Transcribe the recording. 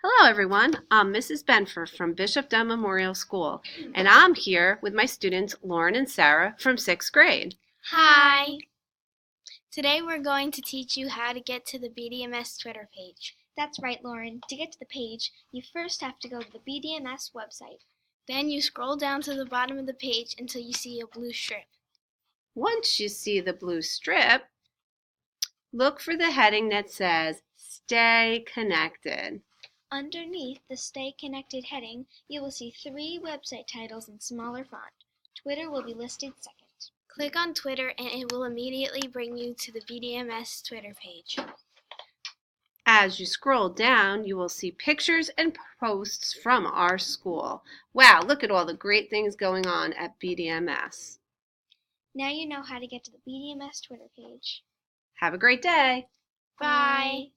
Hello, everyone. I'm Mrs. Benfer from Bishop Dunn Memorial School, and I'm here with my students Lauren and Sarah from 6th grade. Hi! Today we're going to teach you how to get to the BDMS Twitter page. That's right, Lauren. To get to the page, you first have to go to the BDMS website. Then you scroll down to the bottom of the page until you see a blue strip. Once you see the blue strip, look for the heading that says Stay Connected. Underneath the Stay Connected heading, you will see 3 website titles in smaller font. Twitter will be listed second. Click on Twitter and it will immediately bring you to the BDMS Twitter page. As you scroll down, you will see pictures and posts from our school. Wow, look at all the great things going on at BDMS. Now you know how to get to the BDMS Twitter page. Have a great day. Bye!